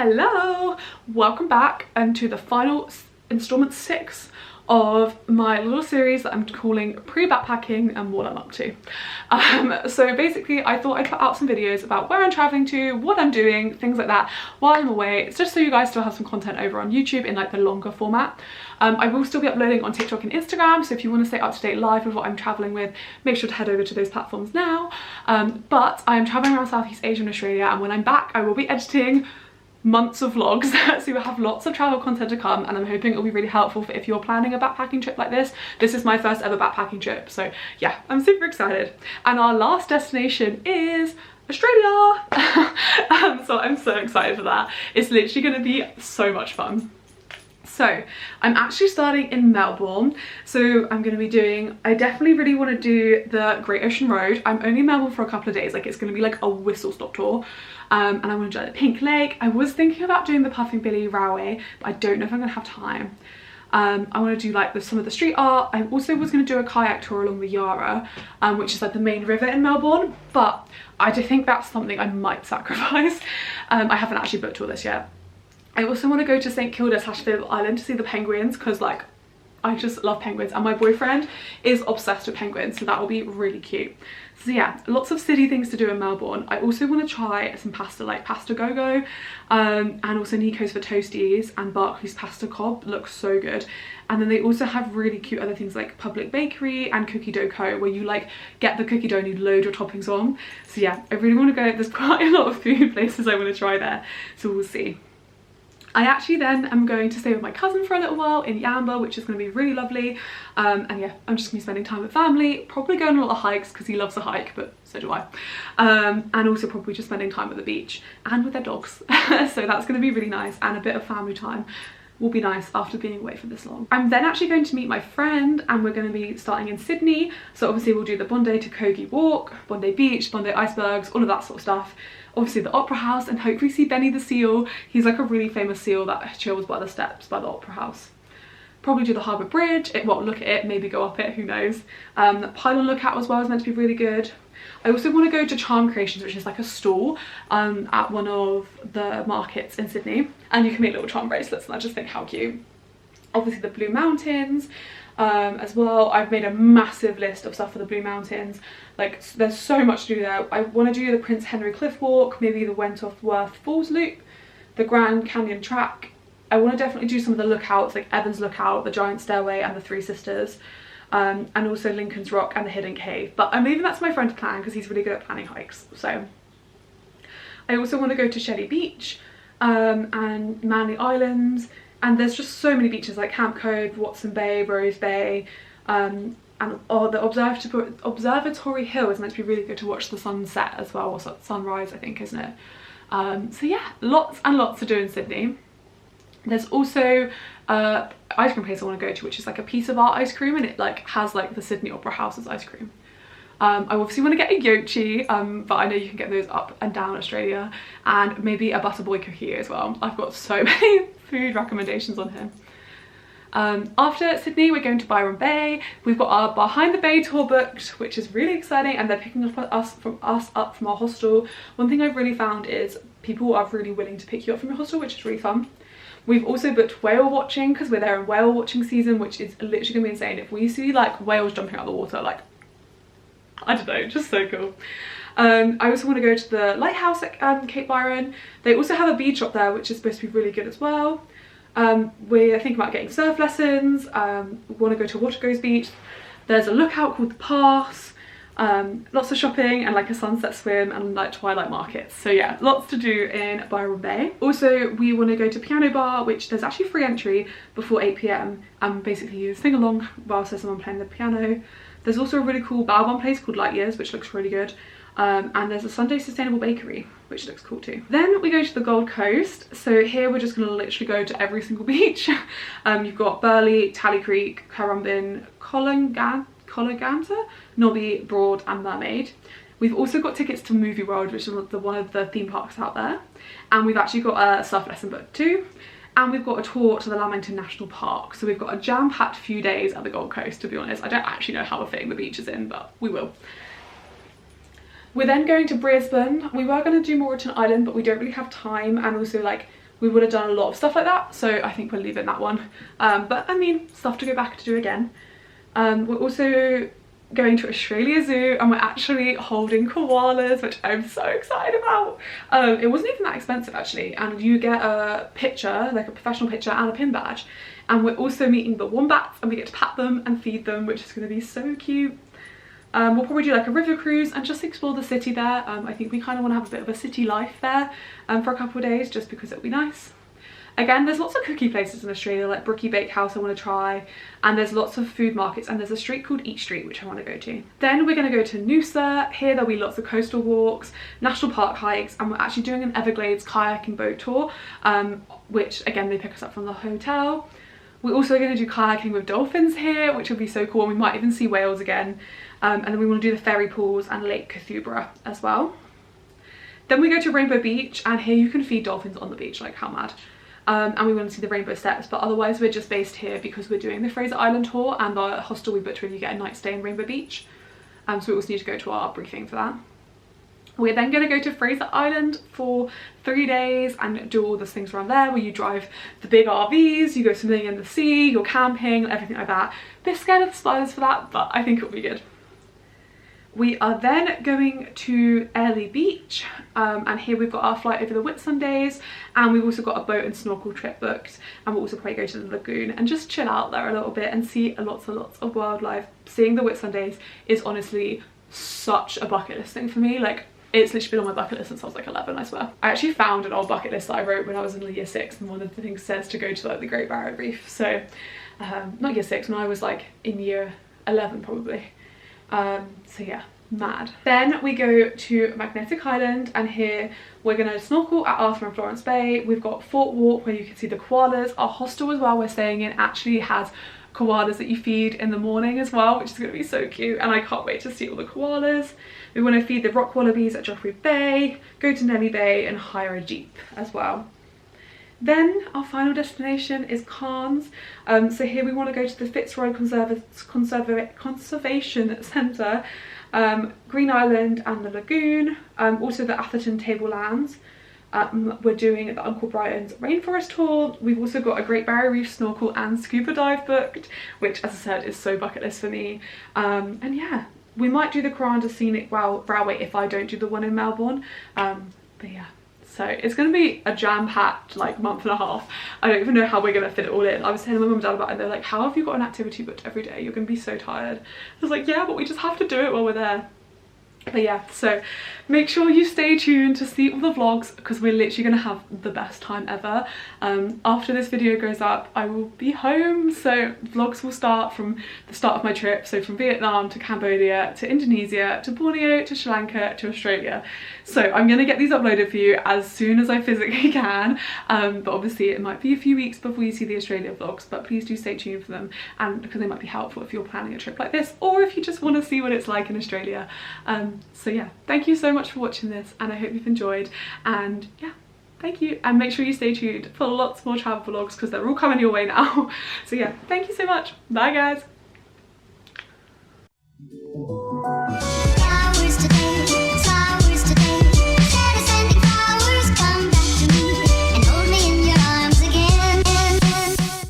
Hello, welcome back to the final installment 6 of my little series that I'm calling pre-backpacking and what I'm up to. So basically I thought I'd put out some videos about where I'm traveling to, what I'm doing, things like that while I'm away. It's just so you guys still have some content over on YouTube in like the longer format. I will still be uploading on TikTok and Instagram, so if you want to stay up to date live with what I'm traveling with, make sure to head over to those platforms now. But I am traveling around Southeast Asia and Australia, and when I'm back I will be editing months of vlogs, so we'll have lots of travel content to come, and I'm hoping it'll be really helpful for if you're planning a backpacking trip like this. This is my first ever backpacking trip, so yeah, I'm super excited. And our last destination is Australia. So I'm so excited for that. It's literally going to be so much fun. So I'm actually starting in Melbourne, so I'm going to be doing, I definitely really want to do the Great Ocean Road. I'm only in Melbourne for a couple of days, like it's going to be like a whistle stop tour, and I want to do the Pink Lake. I was thinking about doing the Puffing Billy Railway, but I don't know if I'm going to have time. I want to do like some of the street art. I also was going to do a kayak tour along the Yarra, which is like the main river in Melbourne, but I do think that's something I might sacrifice. I haven't actually booked all this yet. I also want to go to St Kilda / Phillip Island to see the penguins, because like I just love penguins and my boyfriend is obsessed with penguins, so that will be really cute. So yeah, lots of city things to do in Melbourne. I also want to try some pasta, like Pasta Go-Go, and also Nico's for Toasties, and Barclay's Pasta Cob looks so good. And then they also have really cute other things like Public Bakery and Cookie Dough Co, where you like get the cookie dough and you load your toppings on. So yeah, I really want to go. There's quite a lot of food places I want to try there, so we'll see. I actually then am going to stay with my cousin for a little while in Yamba, which is going to be really lovely. And yeah, I'm just going to be spending time with family, probably going on a lot of hikes because he loves a hike, but so do I. And also probably just spending time at the beach and with their dogs. So that's going to be really nice, and a bit of family time will be nice after being away for this long. I'm then actually going to meet my friend, and we're going to be starting in Sydney. So obviously we'll do the Bondi to Kogi Walk, Bondi Beach, Bondi Icebergs, all of that sort of stuff. Obviously the Opera House, and hopefully see Benny the seal. He's like a really famous seal that chills by the steps by the Opera House. Probably do the Harbour Bridge, well, look at it, maybe go up it, who knows. Pylon Lookout as well is meant to be really good. I also want to go to Charm Creations, which is like a stall at one of the markets in Sydney, and you can make little charm bracelets, and I just think how cute. Obviously the Blue Mountains as well. I've made a massive list of stuff for the Blue Mountains. Like there's so much to do there. I want to do the Prince Henry Cliff Walk, maybe the Wentworth Falls Loop, the Grand Canyon Track. I want to definitely do some of the lookouts, like Evans Lookout, the Giant Stairway and the Three Sisters, and also Lincoln's Rock and the Hidden Cave. But I'm leaving that to my friend to plan because he's really good at planning hikes. So I also want to go to Shelley Beach and Manly Islands. And there's just so many beaches like Camp Cove, Watson Bay, Rose Bay, and the Observatory Hill is meant to be really good to watch the sunset as well, or sunrise I think, isn't it? So yeah, lots and lots to do in Sydney. There's also ice cream place I want to go to, which is like a piece of art ice cream, and it like has like the Sydney Opera House's ice cream. I obviously want to get a Yochi, but I know you can get those up and down Australia, and maybe a Butter Boy cookie as well. I've got so many food recommendations on here. After Sydney, we're going to Byron Bay. We've got our Behind the Bay tour booked, which is really exciting, and they're picking up us from our hostel. One thing I've really found is people are really willing to pick you up from your hostel, which is really fun. We've also booked whale watching because we're there in whale watching season, which is literally gonna be insane. If we see like whales jumping out of the water, like I don't know, just so cool. I also want to go to the lighthouse at Cape Byron. They also have a bead shop there, which is supposed to be really good as well. We're thinking about getting surf lessons. We want to go to Watergoes Beach. There's a lookout called the Pass. Lots of shopping and like a sunset swim and like twilight markets. So yeah, lots to do in Byron Bay. Also, we want to go to Piano Bar, which there's actually free entry before 8 PM, and basically you sing along whilst there's someone playing the piano. There's also a really cool bao bun place called Light Years, which looks really good. And there's a Sunday Sustainable Bakery, which looks cool too. Then we go to the Gold Coast. So here we're just going to literally go to every single beach. You've got Burleigh, Tally Creek, Currumbin, Cologanza, Nobby, Broad and Mermaid. We've also got tickets to Movie World, which is one of the theme parks out there. And we've actually got a surf lesson booked too. And we've got a tour to the Lamington National Park. So we've got a jam-packed few days at the Gold Coast, to be honest. I don't actually know how we're fitting the beaches in, but we will. We're then going to Brisbane. We were going to do Moreton Island, but we don't really have time, and also like we would have done a lot of stuff like that, so I think we're leaving that one. But I mean, stuff to go back to do again. We're also going to Australia Zoo, and we're actually holding koalas, which I'm so excited about. It wasn't even that expensive actually, and you get a picture, like a professional picture, and a pin badge. And we're also meeting the wombats, and we get to pat them and feed them, which is going to be so cute. We'll probably do like a river cruise and just explore the city there. I think we kind of want to have a bit of a city life there for a couple of days, just because it'll be nice. Again, there's lots of cookie places in Australia, like Brookie Bakehouse I want to try, and there's lots of food markets, and there's a street called Eat Street which I want to go to. Then we're going to go to Noosa. Here there'll be lots of coastal walks, national park hikes, and we're actually doing an Everglades kayaking boat tour, which again they pick us up from the hotel. We're also going to do kayaking with dolphins here, which will be so cool, and we might even see whales again. And then we want to do the ferry pools and Lake Koothooburra as well. Then we go to Rainbow Beach, and here you can feed dolphins on the beach, like how mad. And we want to see the Rainbow Steps, but otherwise we're just based here because we're doing the Fraser Island tour, and the hostel we booked with, you get a night stay in Rainbow Beach. So we also need to go to our briefing for that. We're then going to go to Fraser Island for 3 days and do all those things around there where you drive the big RVs, you go swimming in the sea, you're camping, everything like that. Bit scared of the spiders for that, but I think it'll be good. We are then going to Airlie Beach, and here we've got our flight over the Whitsundays, and we've also got a boat and snorkel trip booked, and we'll also probably go to the lagoon and just chill out there a little bit and see lots and lots of wildlife. Seeing the Whitsundays is honestly such a bucket list thing for me. Like, it's literally been on my bucket list since I was like 11, I swear. I actually found an old bucket list that I wrote when I was in year 6, and one of the things says to go to like the Great Barrier Reef. So not year 6, when I was like in year 11 probably. So yeah, mad. Then we go to Magnetic Island, and here we're gonna snorkel at Arthur and Florence Bay. We've got Fort Walk where you can see the koalas. Our hostel as well we're staying in actually has koalas that you feed in the morning as well, which is going to be so cute, and I can't wait to see all the koalas. We want to feed the rock wallabies at Joffrey Bay, go to Nelly Bay and hire a jeep as well. Then our final destination is Cairns. So here we want to go to the Fitzroy Conservation Centre, Green Island and the lagoon, also the Atherton Tablelands. We're doing the Uncle Brian's rainforest tour. We've also got a Great Barrier Reef snorkel and scuba dive booked, which as I said is so bucket list for me. And yeah, we might do the Kuranda Scenic Railway if I don't do the one in Melbourne. But yeah, so it's going to be a jam-packed like month and a half. I don't even know how we're going to fit it all in. I was telling my mum and dad about it, and they're like, how have you got an activity booked every day? You're going to be so tired. I was like, yeah, but we just have to do it while we're there. But yeah, so make sure you stay tuned to see all the vlogs, because we're literally going to have the best time ever. After this video goes up, I will be home, so vlogs will start from the start of my trip, so from Vietnam to Cambodia to Indonesia to Borneo to Sri Lanka to Australia. So I'm going to get these uploaded for you as soon as I physically can, but obviously it might be a few weeks before you see the Australia vlogs, but please do stay tuned for them, and because they might be helpful if you're planning a trip like this, or if you just want to see what it's like in Australia. So yeah, thank you so much for watching this, and I hope you've enjoyed, and yeah, thank you, and make sure you stay tuned for lots more travel vlogs because they're all coming your way now. So yeah, thank you so much. Bye guys.